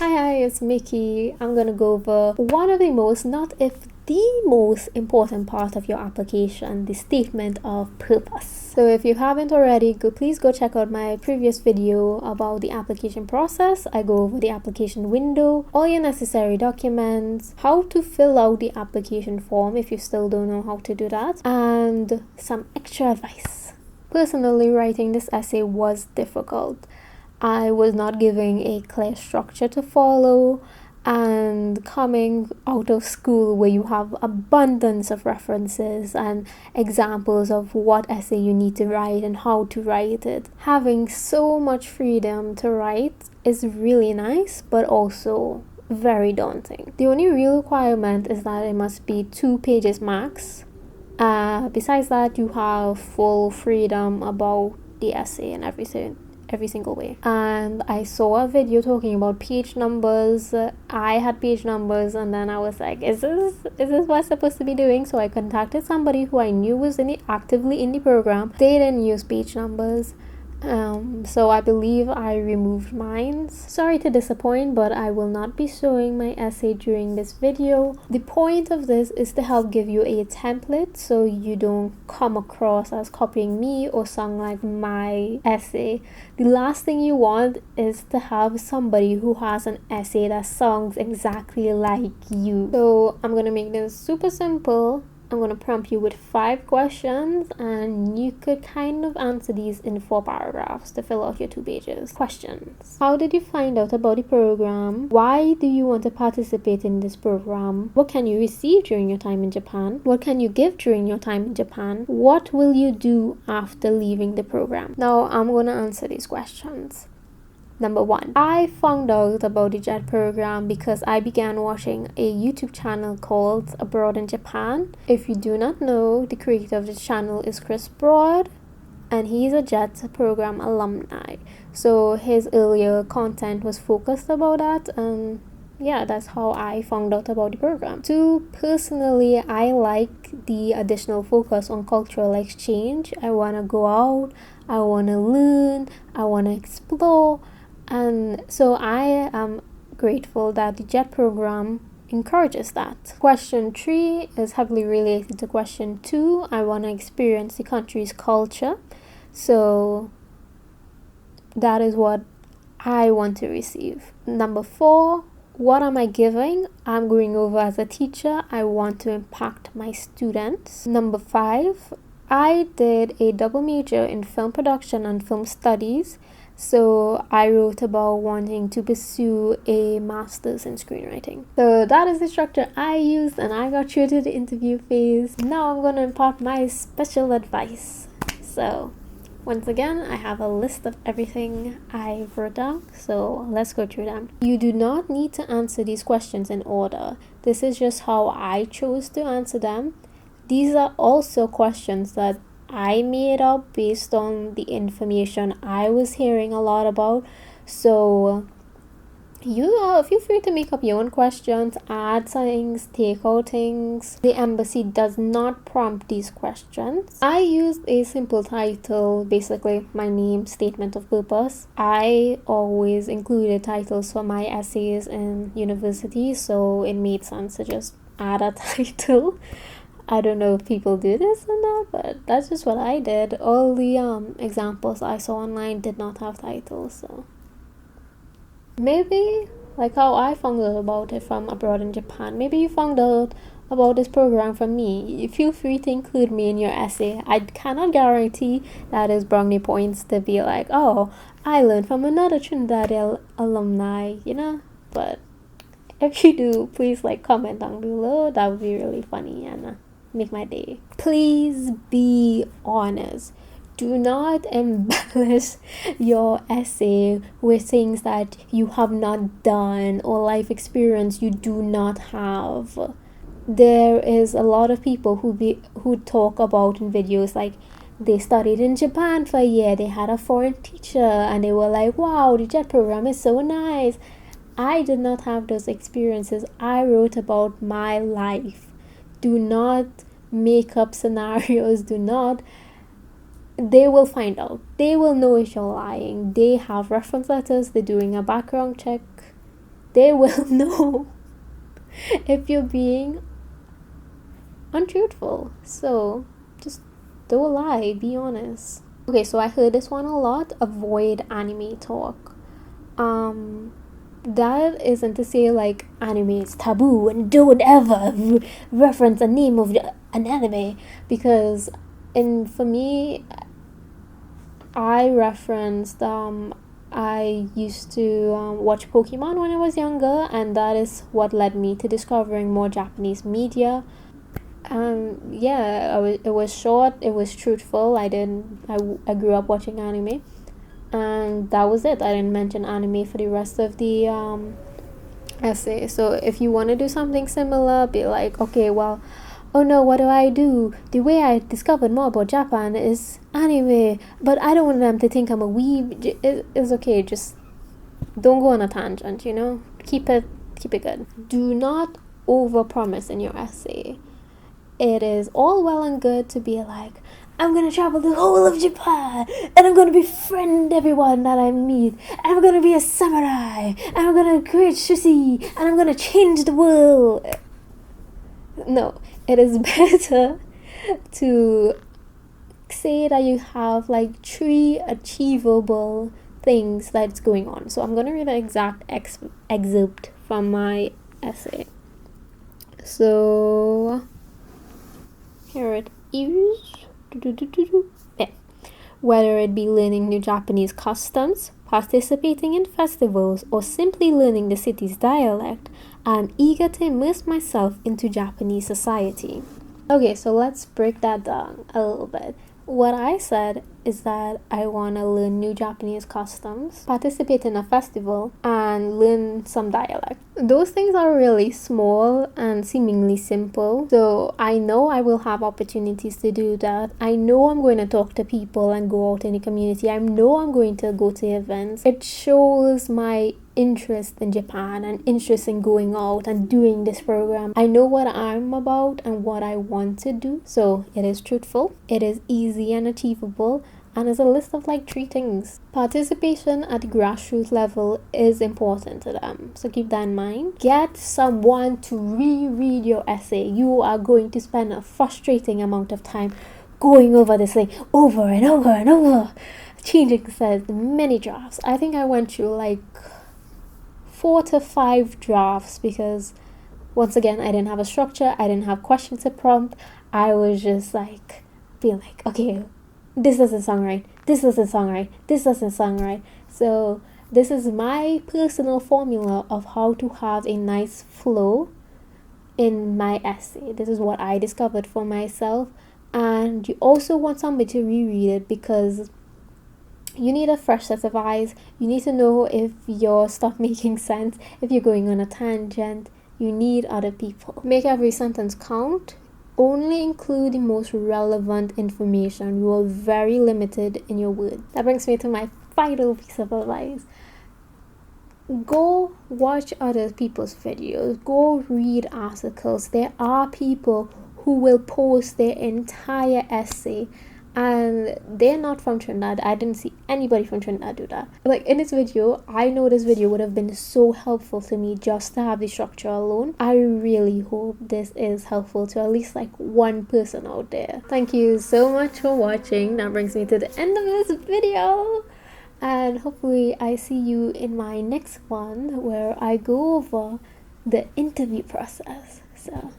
Hi, it's Mickey. I'm gonna go over one of the most, not if the most important part of your application, the statement of purpose. So if you haven't already, please go check out my previous video about the application process. I go over the application window, all your necessary documents, how to fill out the application form if you still don't know how to do that, and some extra advice. Personally, writing this essay was difficult. I was not given a clear structure to follow, and coming out of school where you have abundance of references and examples of what essay you need to write and how to write it, having so much freedom to write is really nice, but also very daunting. The only real requirement is that it must be 2 pages max. Besides that, you have full freedom about the essay and everything, every single way. And I saw a video talking about page numbers. I had page numbers, and then I was like, is this what I'm supposed to be doing? So I contacted somebody who I knew was actively in the program. They didn't use page numbers. So I believe I removed mine. Sorry to disappoint, but I will not be showing my essay during this video. The point of this is to help give you a template so you don't come across as copying me or sound like my essay. The last thing you want is to have somebody who has an essay that sounds exactly like you. So I'm gonna make this super simple. I'm going to prompt you with 5 questions, and you could kind of answer these in 4 paragraphs to fill out your 2 pages. Questions. How did you find out about the program? Why do you want to participate in this program? What can you receive during your time in Japan? What can you give during your time in Japan? What will you do after leaving the program? Now, I'm going to answer these questions. Number 1, I found out about the JET program because I began watching a YouTube channel called Abroad in Japan. If you do not know, the creator of the channel is Chris Broad, and he's a JET program alumni. So his earlier content was focused about that, and yeah, that's how I found out about the program. 2, personally, I like the additional focus on cultural exchange. I want to go out, I want to learn, I want to explore. And so I am grateful that the JET program encourages that. Question 3 is heavily related to question 2. I want to experience the country's culture. So that is what I want to receive. Number 4, what am I giving? I'm going over as a teacher. I want to impact my students. Number 5, I did a double major in film production and film studies. So I wrote about wanting to pursue a master's in screenwriting. So that is the structure I used, and I got through to the interview phase. Now I'm going to impart my special advice. So once again, I have a list of everything I wrote down, so let's go through them. You do not need to answer these questions in order. This is just how I chose to answer them. These are also questions that I made up based on the information I was hearing a lot about. So you feel free to make up your own questions, add things, take out things. The embassy does not prompt these questions. I used a simple title, basically my name, statement of purpose. I always included titles for my essays in university, so it made sense to just add a title. I don't know if people do this or not, but that's just what I did. All the examples I saw online did not have titles, so maybe like how I found out about it from Abroad in Japan, maybe you found out about this program from me. Feel free to include me in your essay. I cannot guarantee that is brownie points to be like, oh, I learned from another Trinidad alumni, but if you do, please comment down below. That would be really funny and make my day. Please be honest. Do not embellish your essay with things that you have not done or life experience you do not have. There is a lot of people who talk about in videos like they studied in Japan for a year, they had a foreign teacher, and they were like, wow, the JET program is so nice. I did not have those experiences. I wrote about my life. Do not make up scenarios. They will find out. They will know if you're lying. They have reference letters. They're doing a background check. they will know if you're being untruthful. So just don't lie, be honest. Okay, so I heard this one a lot: avoid anime talk. That isn't to say like anime is taboo and don't ever reference a name of an anime, because for me, I referenced I used to watch Pokemon when I was younger, and that is what led me to discovering more Japanese media. It was short, it was truthful. I grew up watching anime, and that was it. I didn't mention anime for the rest of the essay. So if you want to do something similar, be like, okay, well, oh no, what do? The way I discovered more about Japan is anime, but I don't want them to think I'm a weeb. It's okay, just don't go on a tangent, keep it good. Do not overpromise in your essay. It is all well and good to be like, I'm gonna travel the whole of Japan, and I'm gonna befriend everyone that I meet, and I'm gonna be a samurai, and I'm gonna create sushi, and I'm gonna change the world. No, it is better to say that you have like 3 achievable things that's going on. So I'm gonna read an exact excerpt from my essay. So here it is. Yeah. Whether it be learning new Japanese customs, participating in festivals, or simply learning the city's dialect, I'm eager to immerse myself into Japanese society. Okay, so let's break that down a little bit. What I said is that I want to learn new Japanese customs, participate in a festival, and learn some dialect. Those things are really small and seemingly simple, so I know I will have opportunities to do that. I know I'm going to talk to people and go out in the community. I know I'm going to go to events. It shows my interest in Japan and interest in going out and doing this program. I know what I'm about and what I want to do, so it is truthful, it is easy and achievable, and it's a list of like 3 things. Participation at the grassroots level is important to them, so keep that in mind. Get someone to reread your essay. You are going to spend a frustrating amount of time going over this thing over and over and over, changing says many drafts. I think I went through like 4 to 5 drafts because, once again, I didn't have a structure, I didn't have questions to prompt. I was just like being like, okay, this doesn't sound right, this doesn't sound right, this doesn't sound right. So this is my personal formula of how to have a nice flow in my essay. This is what I discovered for myself, and you also want somebody to reread it because you need a fresh set of eyes. You need to know if your stuff making sense, if you're going on a tangent. You need other people. Make every sentence count. Only include the most relevant information. You are very limited in your words. That brings me to my final piece of advice. Go watch other people's videos. Go read articles. There are people who will post their entire essay, and they're not from Trinidad. I didn't see anybody from Trinidad do that. Like in this video, I know this video would have been so helpful to me just to have the structure alone. I really hope this is helpful to at least like one person out there. Thank you so much for watching. That brings me to the end of this video, and hopefully I see you in my next one where I go over the interview process. So